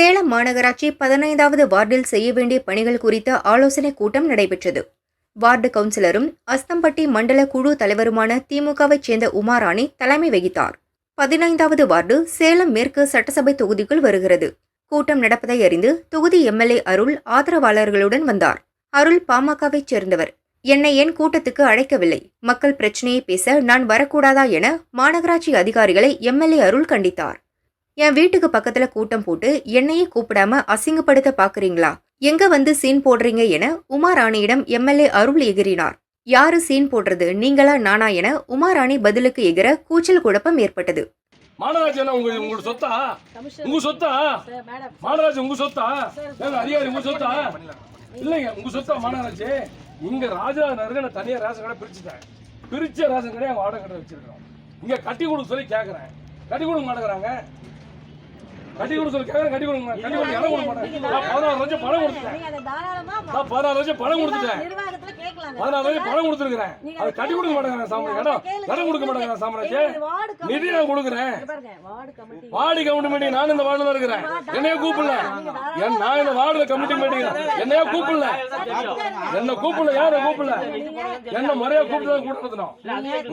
சேலம் மாநகராட்சி 15வது வார்டில் செய்ய வேண்டிய பணிகள் குறித்த ஆலோசனைக் கூட்டம் நடைபெற்றது. வார்டு கவுன்சிலரும் அஸ்தம்பட்டி மண்டல குழு தலைவருமான திமுகவைச் சேர்ந்த உமாராணி தலைமை வகித்தார். 15வது வார்டு சேலம் மேற்கு சட்டசபை தொகுதிக்குள் வருகிறது. கூட்டம் நடப்பதை அறிந்து தொகுதி எம்எல்ஏ அருள் ஆதரவாளர்களுடன் வந்தார். அருள் பாமகவைச் சேர்ந்தவர். என்னை ஏன் கூட்டத்துக்கு அழைக்கவில்லை, மக்கள் பிரச்சனையை பேச நான் வரக்கூடாதா என மாநகராட்சி அதிகாரிகளை எம்எல்ஏ அருள் கண்டித்தார். என் வீட்டுக்கு பக்கத்துல கூட்டம் போட்டு என்னையே கூப்பிடாம அசிங்கப்படுத்த பாக்குறீங்களா, எங்க வந்து சீன் போடுறீங்க என உமாராணியிடம் எம்எல்ஏ அருள் எகிறினார். யாரு சீன் போடுறது, நீங்களா நானா என உமாராணி பதிலுக்கு எகிற கூச்சல் குழப்பம் ஏற்பட்டது. மாநகராட்சி உங்க சொத்தா, உங்க சொத்தா, மாநகராட்சி உங்க சொத்தா, அதிகாரி உங்க சொத்தா இல்லைங்க, உங்க சொத்தா மாநகராட்சி. இங்க ராஜநகருக்கு நான் தனியா ரேஷன் கடை பிரிச்சுட்டேன். பிரிச்ச ரேஷன் கடை வாடகை கடை வச்சிருக்கோம். இங்க கட்டி கொடுக்க சொல்லி கேட்கறேன், கட்டி கொடுக்க மாட்டேங்கிறாங்க. கட்டி கொடுக்க சொல்லி கேட்கறேன், கட்டி கொடுங்க. கட்டி கொடுக்க இடம் கொடுக்க மாட்டேன். நான் 16 லட்சம் பணம் கொடுத்துட்டேன். நான் 16 லட்சம் பணம் கொடுத்துட்டேன். 16 லட்சம் பணம் கொடுத்துருக்கிறேன். அது கட்டி கொடுக்க மாட்டேங்கிறேன். சாமராஜ் இடம் கொடுக்க மாட்டேங்கிறேன். சாமராஜ் நிதி நான் கொடுக்குறேன். வார்டு கமிட்டி மீட்டிங் நான் இந்த வார்டுல இருக்கிறேன். என்னைய கூப்பிடல, நான் இந்த வார்டுல கமிட்டி மீட்டிங் என்னைய கூப்பிடல, என்ன கூப்பிடல, யார கூப்பிடல, என்ன முறையா கூப்பிட்டு கூட்டணும்.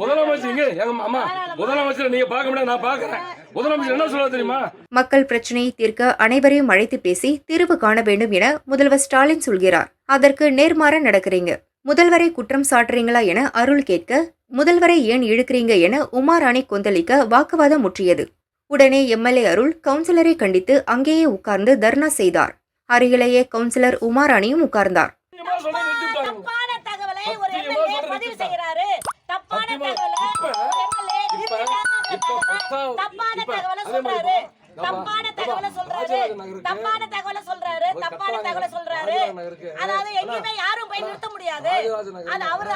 முதலமைச்சர் இங்க எங்க அம்மா முதலமைச்சர் நீங்க பார்க்க முடியாது, நான் பாக்குறேன். முதலமைச்சர் என்ன சொல்ல தெரியுமா, மக்கள் பிரச்சனையை தீர்க்க அனைவரையும் அழைத்து பேசி தீர்வு காண வேண்டும் என முதல்வர் ஸ்டாலின் சொல்கிறார். அதற்கு நேர்மாற நடக்கிறீங்க. முதல்வரை குற்றம் சாட்டுறீங்களா என அருள் கேட்க, முதல்வரை ஏன் இழுக்கிறீங்க என உமாராணி கொந்தளிக்க வாக்குவாதம் முற்றியது. உடனே எம்எல்ஏ அருள் கவுன்சிலரை கண்டித்து அங்கேயே உட்கார்ந்து தர்ணா செய்தார். அருகிலேயே கவுன்சிலர் உமாராணியும் உட்கார்ந்தார். தப்பான தகவலை சொல்றாரு. அதாவது எங்கேயுமே யாரும் போய் நிறுத்த முடியாது. அது அவரா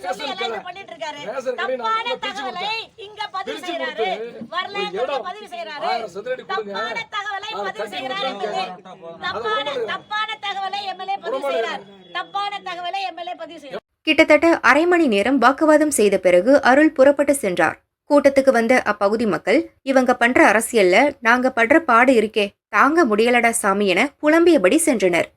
சொல்லி எல்லாம் பண்ணிட்டு இருக்காரு. தப்பான தகவலை இங்க பதிவு செய்யறாரு. வரலாற்று பதிவு செய்யறாரு. தப்பான தகவலை பதிவு செய்யறாரு. தப்பான தகவலை எம்எல்ஏ பதிவு செய்யறார். தப்பான தகவலை எம்எல்ஏ பதிவு செய்யறார். கிட்டத்தட்ட அரை மணி நேரம் வாக்குவாதம் செய்த பிறகு அருள் புறப்பட்டு சென்றார். கூட்டத்துக்கு வந்த அப்பகுதி மக்கள், இவங்க பண்ற அரசியல்ல நாங்க படுற பாடு இருக்கே, தாங்க முடியலடா சாமி என புலம்பியபடி சென்றனர்.